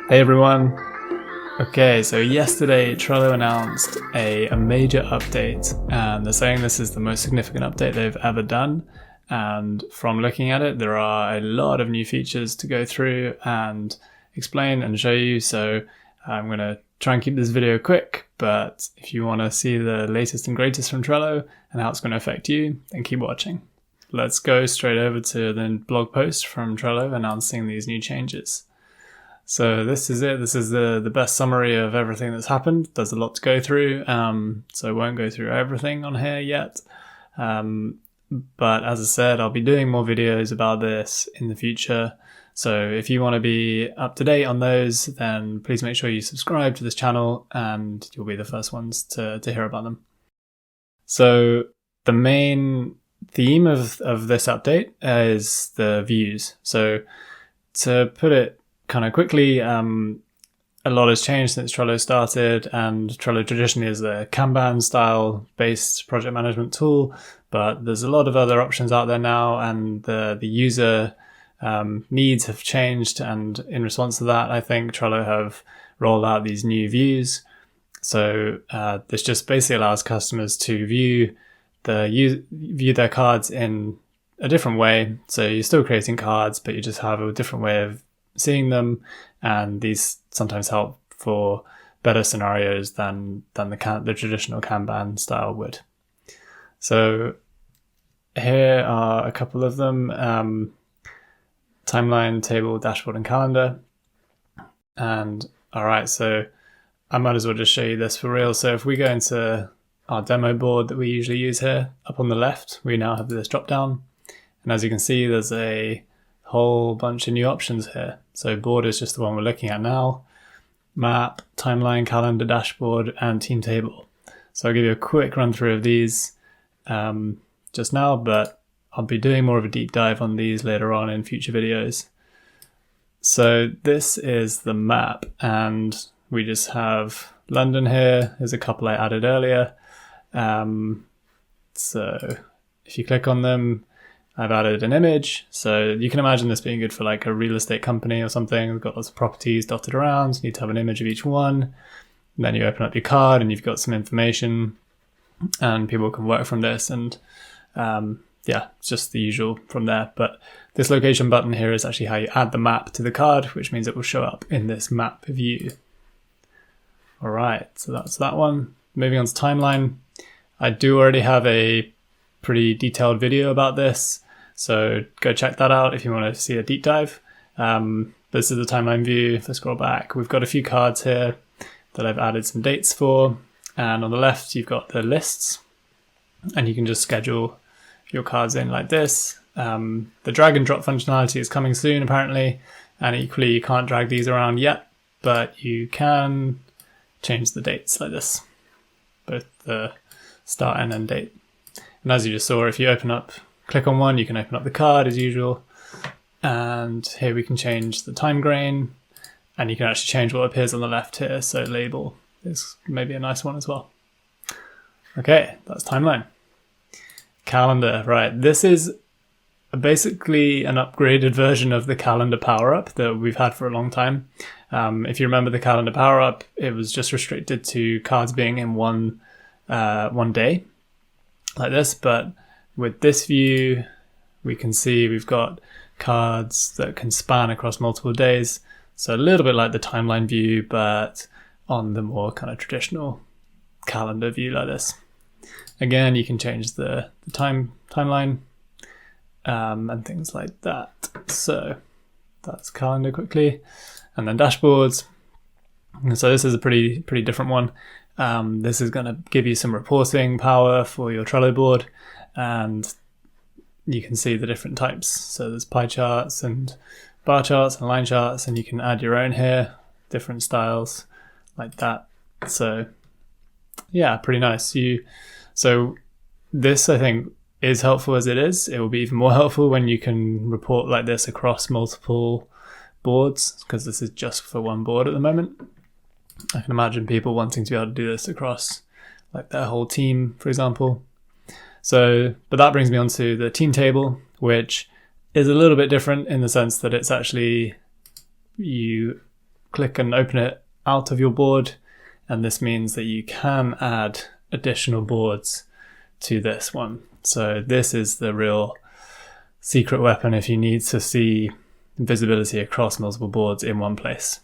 Hey everyone. Okay, so yesterday Trello announced a major update, and they're saying this is the most significant update they've ever done. And from looking at it, there are a lot of new features to go through and explain and show you. So I'm going to try and keep this video quick, but if you want to see the latest and greatest from Trello and how it's going to affect you, then keep watching. Let's go straight over to the blog post from Trello announcing these new changes. So this is it. This is the best summary of everything that's happened. There's a lot to go through, so I won't go through everything on here yet. But as I said, I'll be doing more videos about this in the future. So if you want to be up to date on those, then please make sure you subscribe to this channel and you'll be the first ones to hear about them. So the main theme of this update is the views. So to put it kind of quickly, a lot has changed since Trello started, and Trello traditionally is a Kanban style based project management tool, but there's a lot of other options out there now, and the user needs have changed, and in response to that, I think Trello have rolled out these new views. So this just basically allows customers to view their cards in a different way. So you're still creating cards, but you just have a different way of seeing them, and these sometimes help for better scenarios than the traditional Kanban style would. So here are a couple of them: timeline, table, dashboard, and calendar. And all right, so I might as well just show you this for real. So if we go into our demo board that we usually use here, up on the left, we now have this drop down, and as you can see, there's a whole bunch of new options here. So board is just the one we're looking at now. Map, timeline, calendar, dashboard, and team table. So I'll give you a quick run through of these just now, but I'll be doing more of a deep dive on these later on in future videos. So this is the map, and we just have London here. There's a couple I added earlier. So if you click on them, I've added an image, so you can imagine this being good for like a real estate company or something. We've got lots of properties dotted around, you need to have an image of each one. And then you open up your card and you've got some information, and people can work from this, and yeah, it's just the usual from there. But this location button here is actually how you add the map to the card, which means it will show up in this map view. All right, so that's that one. Moving on to timeline. I do already have a pretty detailed video about this, so go check that out if you want to see a deep dive. This is the timeline view. If I scroll back, we've got a few cards here that I've added some dates for, and on the left you've got the lists, and you can just schedule your cards in like this. The drag and drop functionality is coming soon apparently, and equally you can't drag these around yet, but you can change the dates like this, both the start and end date. And as you just saw, if you click on one, you can open up the card as usual. And here we can change the time grain, and you can actually change what appears on the left here. So label is maybe a nice one as well. Okay, that's timeline. Calendar, right. This is basically an upgraded version of the calendar power-up that we've had for a long time. If you remember the calendar power-up, it was just restricted to cards being in one day, like this, but with this view we can see we've got cards that can span across multiple days, so a little bit like the timeline view, but on the more kind of traditional calendar view like this. Again, you can change the timeline and things like that. So that's calendar quickly, and then dashboards. And so this is a pretty different one. This is going to give you some reporting power for your Trello board, and you can see the different types. So there's pie charts and bar charts and line charts, and you can add your own here, different styles like that. So yeah, pretty nice. So this, I think, is helpful as it is. It will be even more helpful when you can report like this across multiple boards, because this is just for one board at the moment. I can imagine people wanting to be able to do this across like their whole team, for example. So, but that brings me on to the team table, which is a little bit different in the sense that it's actually, you click and open it out of your board, and this means that you can add additional boards to this one. So this is the real secret weapon if you need to see visibility across multiple boards in one place.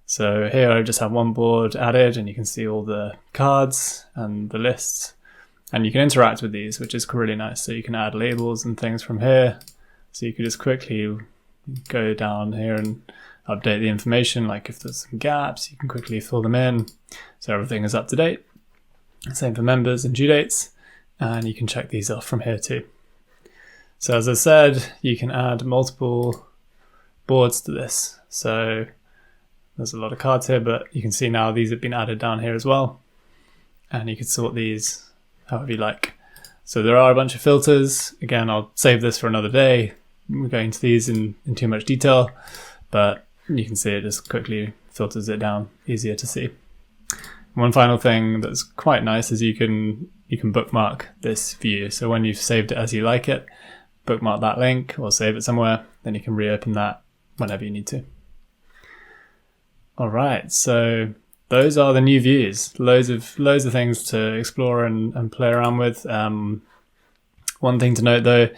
So here I just have one board added, and you can see all the cards and the lists, and you can interact with these, which is really nice. So you can add labels and things from here. So you could just quickly go down here and update the information. Like if there's some gaps, you can quickly fill them in, so everything is up to date. Same for members and due dates, and you can check these off from here too. So as I said, you can add multiple boards to this. So there's a lot of cards here, but you can see now these have been added down here as well. And you can sort these however you like. So there are a bunch of filters. Again, I'll save this for another day. We're going into these in too much detail, but you can see it just quickly filters it down, easier to see. One final thing that's quite nice is you can bookmark this view. So when you've saved it as you like it, bookmark that link or save it somewhere, then you can reopen that whenever you need to. All right, so those are the new views. Loads of things to explore and play around with. One thing to note though,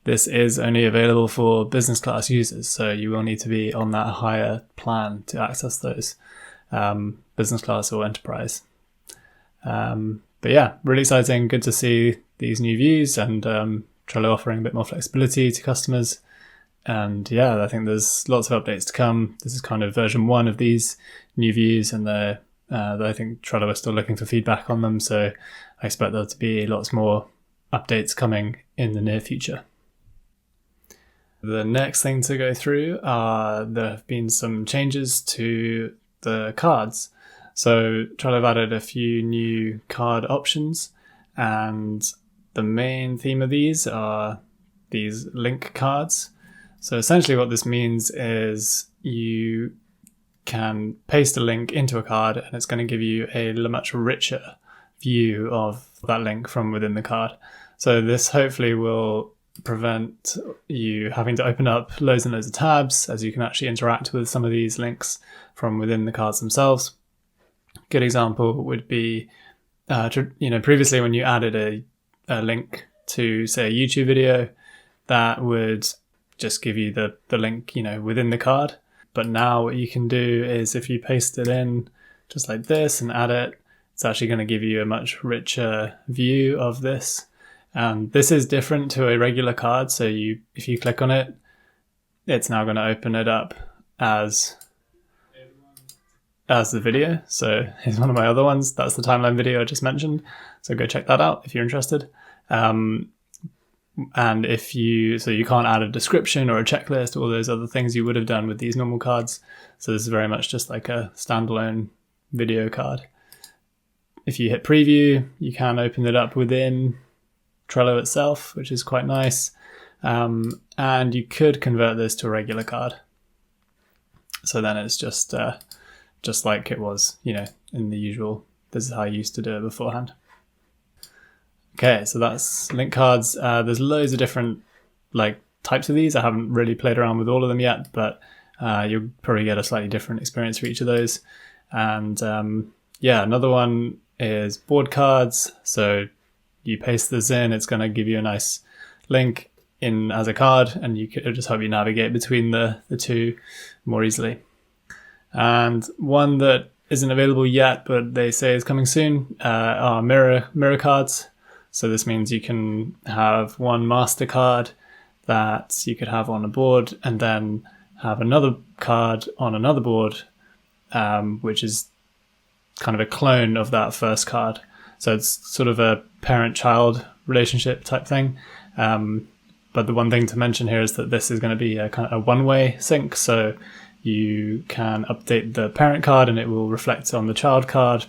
this is only available for business class users, so you will need to be on that higher plan to access those, business class or enterprise. But yeah, really exciting. Good to see these new views, and Trello offering a bit more flexibility to customers. And yeah, I think there's lots of updates to come. This is kind of version 1 of these new views, and I think Trello is still looking for feedback on them, so I expect there to be lots more updates coming in the near future. The next thing to go through are there have been some changes to the cards. So Trello have added a few new card options, and the main theme of these are these link cards. So essentially what this means is you can paste a link into a card, and it's going to give you a much richer view of that link from within the card. So this hopefully will prevent you having to open up loads and loads of tabs, as you can actually interact with some of these links from within the cards themselves. Good example would be, previously when you added a link to, say, a YouTube video, that would just give you the link, within the card. But now what you can do is if you paste it in just like this and add it, it's actually going to give you a much richer view of this. And this is different to a regular card. So if you click on it, it's now going to open it up as the video. So here's one of my other ones. That's the timeline video I just mentioned. So go check that out if you're interested. And you can't add a description or a checklist, all those other things you would have done with these normal cards. So this is very much just like a standalone video card. If you hit preview, you can open it up within Trello itself, which is quite nice. And you could convert this to a regular card. So then it's just like it was, in the usual, this is how I used to do it beforehand. Okay, so that's link cards. There's loads of different types of these. I haven't really played around with all of them yet, but you'll probably get a slightly different experience for each of those. And another one is board cards. So you paste this in, it's going to give you a nice link in as a card, and it'll just help you navigate between the two more easily. And one that isn't available yet, but they say is coming soon, are mirror cards. So this means you can have one master card that you could have on a board, and then have another card on another board, which is kind of a clone of that first card. So it's sort of a parent-child relationship type thing. But the one thing to mention here is that this is going to be a kind of a one-way sync. So you can update the parent card and it will reflect on the child card,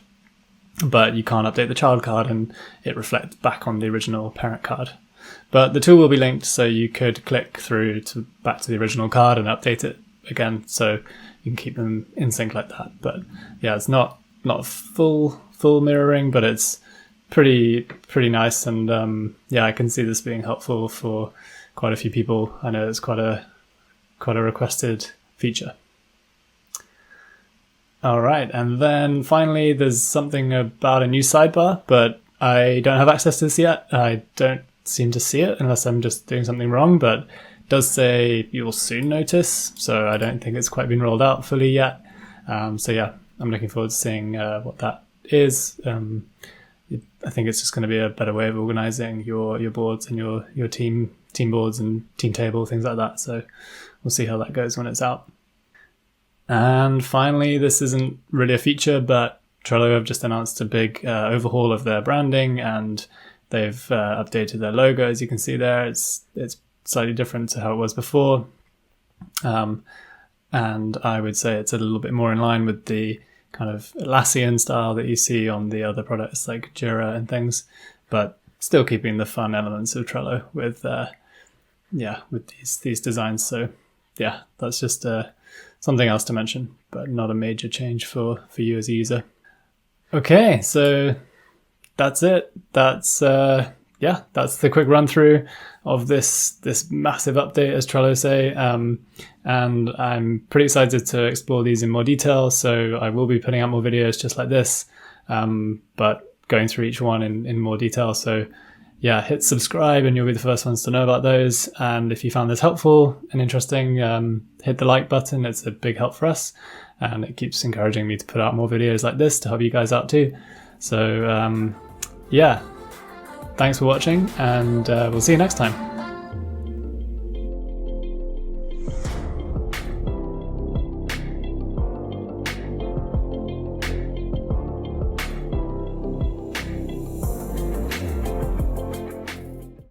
but you can't update the child card and it reflects back on the original parent card. But the tool will be linked, so you could click through back to the original card and update it again, so you can keep them in sync like that. But yeah, it's not full mirroring, but it's pretty nice, and I can see this being helpful for quite a few people. I know it's quite a requested feature. All right, and then finally there's something about a new sidebar, but I don't have access to this yet. I don't seem to see it unless I'm just doing something wrong, but it does say you will soon notice, so I don't think it's quite been rolled out fully yet. So yeah, I'm looking forward to seeing what that is. I think it's just going to be a better way of organizing your boards and your team boards and team table, things like that. So we'll see how that goes when it's out. And finally, this isn't really a feature, but Trello have just announced a big overhaul of their branding, and they've updated their logo. As you can see there, it's slightly different to how it was before. And I would say it's a little bit more in line with the kind of Atlassian style that you see on the other products like Jira and things, but still keeping the fun elements of Trello with these designs. So yeah, that's just something else to mention, but not a major change for you as a user. Okay, so that's it. That's the quick run through of this massive update, as Trello say. And I'm pretty excited to explore these in more detail. So I will be putting out more videos just like this, but going through each one in more detail. So yeah, hit subscribe and you'll be the first ones to know about those. And if you found this helpful and interesting, hit the like button. It's a big help for us, and it keeps encouraging me to put out more videos like this to help you guys out too. So yeah, thanks for watching, and we'll see you next time.